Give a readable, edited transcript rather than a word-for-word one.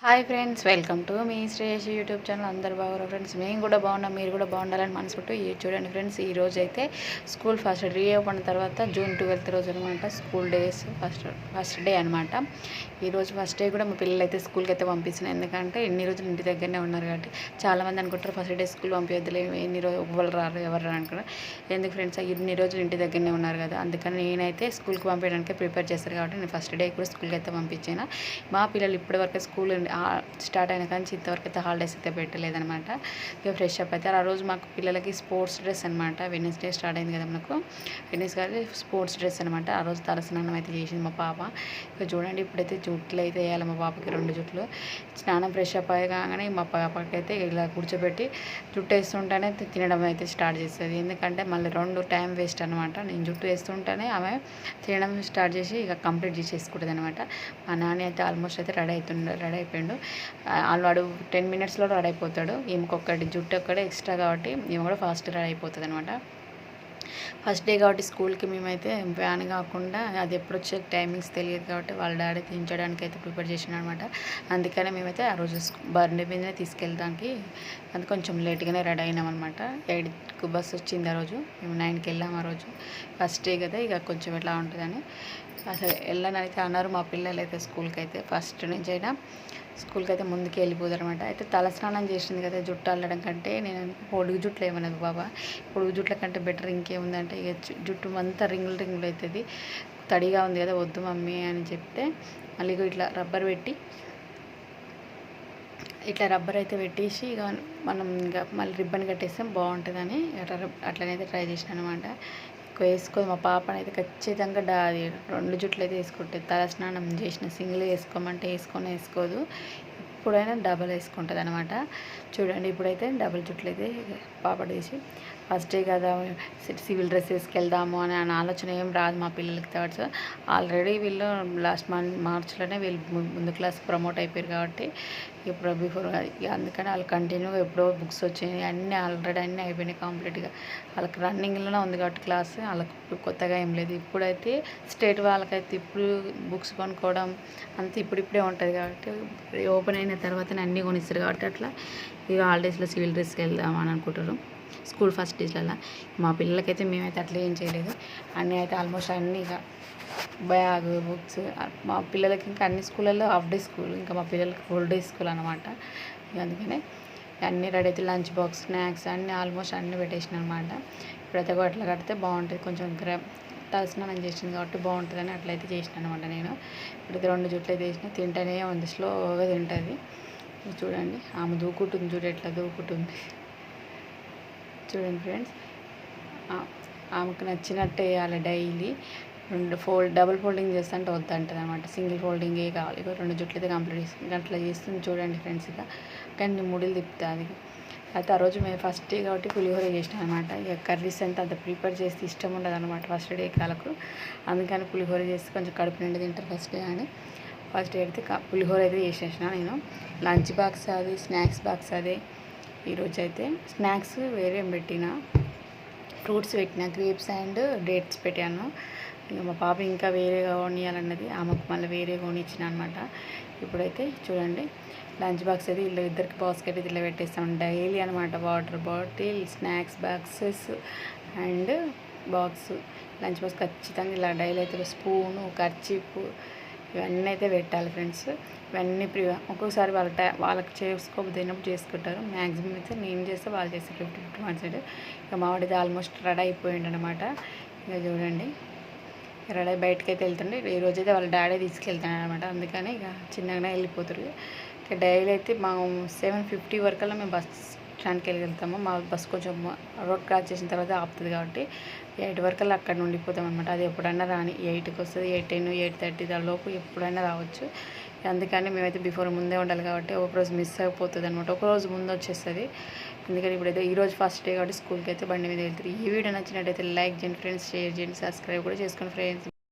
Hi friends, welcome to me Shreyas YouTube channel. అందరు బాగున్నారు friends. మేము కూడా బాగున్నాం, మీరు కూడా బాగుండాలని మనసుకుంటూ చూడండి ఫ్రెండ్స్. ఈ రోజు అయితే స్కూల్ ఫస్ట్ రీఓపెన్ తర్వాత జూన్ 12th రోజు అనమాట స్కూల్ డేస్ ఫస్ట్ డే అనమాట. ఈరోజు ఫస్ట్ డే కూడా మా పిల్లలు అయితే స్కూల్కి అయితే పంపించినాయి. ఎందుకంటే ఎన్ని రోజులు ఇంటి దగ్గరనే ఉన్నారు కాబట్టి చాలామంది అనుకుంటారు ఫస్ట్ డే స్కూల్ పంపించద్దులే, ఎన్ని రోజులు ఎవరు రారు ఎవరు రారు అనుకున్నారు. ఎందుకు ఫ్రెండ్స్, ఇన్ని రోజులు ఇంటి దగ్గరనే ఉన్నారు కదా, అందుకని నేనైతే స్కూల్కి పంపించడానికి ప్రిపేర్ చేస్తారు కాబట్టి నేను ఫస్ట్ డే కూడా స్కూల్కి అయితే పంపించాను. మా పిల్లలు ఇప్పటివరకు స్కూల్ స్టార్ట్ అయిన కానీ ఇంతవరకు అయితే హాలిడేస్ అయితే పెట్టలేదనమాట. ఇక ఫ్రెష్ అప్ అయితే ఆ రోజు మాకు పిల్లలకి స్పోర్ట్స్ డ్రెస్ అనమాట. వెడ్నెస్డే స్టార్ట్ అయింది కదా మనకు, వెడ్నెస్డే స్పోర్ట్స్ డ్రెస్ అనమాట. ఆ రోజు తలస్నానం అయితే చేసింది మా పాప. ఇక చూడండి ఇప్పుడైతే జుట్లు అయితే వేయాలి మా పాపకి, 2 జుట్లు. స్నానం ఫ్రెష్ అప్ అయ్యగానే మా పాపకి అయితే ఇలా కూర్చోబెట్టి జుట్టు వేస్తుంటేనే తినడం అయితే స్టార్ట్ చేస్తుంది. ఎందుకంటే మళ్ళీ 2 టైం వేస్ట్ అనమాట. నేను జుట్టు వేస్తుంటేనే ఆమె తినడం స్టార్ట్ చేసి ఇక కంప్లీట్ చేసేసుకుంటుంది అనమాట. మా నాన్న అయితే ఆల్మోస్ట్ అయితే రెడీ అయిపోయిండు. వాడు 10 minutesలో రెడీ అయిపోతాడు. ఈమెకొక్కటి జుట్టు ఒక్కడే ఎక్స్ట్రా కాబట్టి ఈమె కూడా ఫాస్ట్ రెడీ అయిపోతుంది అనమాట. ఫస్ట్ డే కాబట్టి స్కూల్కి మేమైతే వ్యాన్ కాకుండా అది ఎప్పుడు వచ్చే టైమింగ్స్ తెలియదు కాబట్టి వాళ్ళ డాడీ దించడానికి అయితే ప్రిపేర్ చేసినాడు అనమాట. అందుకనే మేమైతే ఆ రోజు బండి మీదనే తీసుకెళ్ళడానికి అది కొంచెం లేట్గానే రెడీ అయినాం అనమాట. 8కు బస్సు వచ్చింది ఆ రోజు, మేము 9కి వెళ్ళాము. ఆ రోజు ఫస్ట్ డే కదా, ఇక కొంచెం ఎట్లా ఉంటుందని అసలు వెళ్ళనైతే అన్నారు మా పిల్లలు అయితే. స్కూల్కి అయితే ఫస్ట్ నుంచి అయినా స్కూల్కి అయితే ముందుకు వెళ్ళిపోతారు అనమాట. అయితే తలస్నానం చేసింది కదా, జుట్టు అల్లడం కంటే నేను పొడుగు జుట్లు ఏమన్నది బాబా, పొడుగు జుట్ల కంటే బెటర్ ఇంకేముందంటే ఇక జుట్టు అంతా రింగులు అవుతుంది, తడిగా ఉంది కదా, వద్దు మమ్మీ అని చెప్తే మళ్ళీ ఇట్లా రబ్బర్ అయితే పెట్టేసి ఇక మనం ఇంకా మళ్ళీ రిబ్బన్ కట్టేస్తే బాగుంటుందని అట్లనైతే ట్రై చేసాను అనమాట. వేసుకోదు మా పాపనైతే ఖచ్చితంగా అది 2 జుట్లు అయితే వేసుకుంటుంది. తలస్నానం చేసిన సింగిల్ వేసుకోమంటే వేసుకోదు, ఎప్పుడైనా డబల్ వేసుకుంటుంది అనమాట. చూడండి ఇప్పుడైతే డబల్ జుట్లు అయితే పాప తీసి ఫస్ట్ డే కదా సివిల్ డ్రెస్ వేసుకెళ్దాము అని ఆలోచన ఏం రాదు మా పిల్లలకి. థర్డ్స్ ఆల్రెడీ వీళ్ళు లాస్ట్ మార్చ్లోనే వీళ్ళు ముందు క్లాస్ ప్రమోట్ అయిపోయారు కాబట్టి ఇప్పుడు బిఫోర్ అందుకని వాళ్ళు కంటిన్యూగా ఎప్పుడో బుక్స్ వచ్చినాయి, అన్నీ ఆల్రెడీ అన్నీ అయిపోయినాయి కంప్లీట్గా. వాళ్ళకి రన్నింగ్లోనే ఉంది కాబట్టి క్లాస్, వాళ్ళకి కొత్తగా ఏం లేదు. ఇప్పుడైతే స్టేట్ వాళ్ళకైతే ఇప్పుడు బుక్స్ కొనుక్కోవడం అంత ఇప్పుడిప్పుడే ఉంటుంది కాబట్టి ఓపెన్ అయిన తర్వాతనే అన్నీ కొనిస్తారు కాబట్టి అట్లా ఇక హాలిడేస్లో సివిల్ డ్రెస్కి వెళ్దామని అనుకుంటారు స్కూల్ ఫస్ట్ డేస్లలో. మా పిల్లలకైతే మేమైతే అట్లా ఏం చేయలేదు, అన్నీ అయితే ఆల్మోస్ట్ అన్నీ ఇక బ్యాగ్ బుక్స్. మా పిల్లలకి ఇంకా అన్ని స్కూళ్ళల్లో హాఫ్ డే స్కూల్, ఇంకా మా పిల్లలకి ఫుల్ డే స్కూల్ అనమాట. అందుకనే అన్నీ రెడీ అయితే లంచ్ బాక్స్ స్నాక్స్ అన్నీ ఆల్మోస్ట్ అన్నీ పెట్టేసిన అనమాట. ఇప్పుడైతే అట్లా కడితే బాగుంటుంది, కొంచెం తలస్నానం చేసింది కాబట్టి బాగుంటుందని అట్లయితే చేసిన అనమాట నేను. ఇప్పుడైతే 2 జుట్లు అయితే వేసిన, తింటూనే ఉంది, స్లోగా తింటుంది. చూడండి ఆమె దూకుంటుంది, చూడు ఎట్లా దూకుంటుంది చూడండి ఫ్రెండ్స్. ఆమెకు నచ్చినట్టు వేయాలి డైలీ. డబుల్ ఫోల్డింగ్ చేస్తుంటే వద్దంటుంది అనమాట, సింగిల్ ఫోల్డింగే కావాలి. ఇక 2 జుట్లు అయితే కంప్లీట్ చేస్తుంది, అట్లా చేస్తుంది చూడండి ఫ్రెండ్స్. ఇక కానీ ముడిలు తిప్పుతుంది. అయితే ఆ రోజు మేము ఫస్ట్ డే కాబట్టి పులిహోర చేసినాం అనమాట. ఇక కర్రీస్ అంటే అంత ప్రిపేర్ చేస్తే ఇష్టం ఉండదు అనమాట ఫస్ట్ డే కాలకు. అందుకని పులిహోర చేస్తే కొంచెం కడుపు నిండి తింటారు ఫస్ట్ డే అని. ఫస్ట్ డే అయితే పులిహోర అయితే చేసేసిన నేను. లంచ్ బాక్స్ అది, స్నాక్స్ బాక్స్ అదే. ఈరోజు అయితే స్నాక్స్ వేరే పెట్టిన, ఫ్రూట్స్ పెట్టిన, గ్రేప్స్ అండ్ డేట్స్ పెట్టాను. ఇక మా పాప ఇంకా వేరేగా కొనియాలన్నది, ఆమెకు మళ్ళీ వేరే కొనిచ్చిన అనమాట. ఇప్పుడైతే చూడండి లంచ్ బాక్స్ అయితే ఇద్దరికి బాస్కెట్ అయితే ఇలా పెట్టేస్తాం డైలీ అనమాట. Water bottle, snacks boxes and box, lunch box ఖచ్చితంగా ఇలా డైలీ అయితే స్పూను, కర్చీపు ఇవన్నీ అయితే పెట్టాలి ఫ్రెండ్స్. ఇవన్నీ ఒక్కొక్కసారి వాళ్ళకి చేసుకోబోతున్నప్పుడు చేసుకుంటారు. మ్యాక్సిమం అయితే నేను చేస్తే వాళ్ళు చేస్తే 50-50%. ఇక మావాడితే ఆల్మోస్ట్ రెడీ అయిపోయింది అనమాట. ఇక చూడండి రెడీ బయటకు అయితే వెళ్తుండే. ఈరోజైతే వాళ్ళ డాడీ తీసుకెళ్తాను అనమాట, అందుకని ఇక చిన్నగానే వెళ్ళిపోతారు. ఇక డైలీ అయితే మా 7:50 వరకల్లా మేము బస్ స్టాండ్కి వెళ్ళగలుగుతాము. మా బస్ కొంచెం రోడ్ క్రాస్ చేసిన తర్వాత ఆపుతుంది కాబట్టి 8 వరకల్లా అక్కడ ఉండిపోతాం అనమాట. అది ఎప్పుడైనా రాని 8కి వస్తుంది, 8:10, 8:30 లోపు ఎప్పుడైనా రావచ్చు. అందుకని మేమైతే బిఫోర్ ముందే ఉండాలి కాబట్టి ఒకరోజు మిస్ అయిపోతుంది అనమాట, ఒకరోజు ముందు వచ్చేస్తుంది. అందుకని ఇప్పుడైతే ఈరోజు ఫస్ట్ డే కాబట్టి స్కూల్కి అయితే బండి మీద వెళ్తారు. ఈ వీడియో నచ్చినట్టయితే లైక్ చేయండి ఫ్రెండ్స్, షేర్ చేయండి, సబ్స్క్రైబ్ కూడా చేసుకోండి ఫ్రెండ్స్.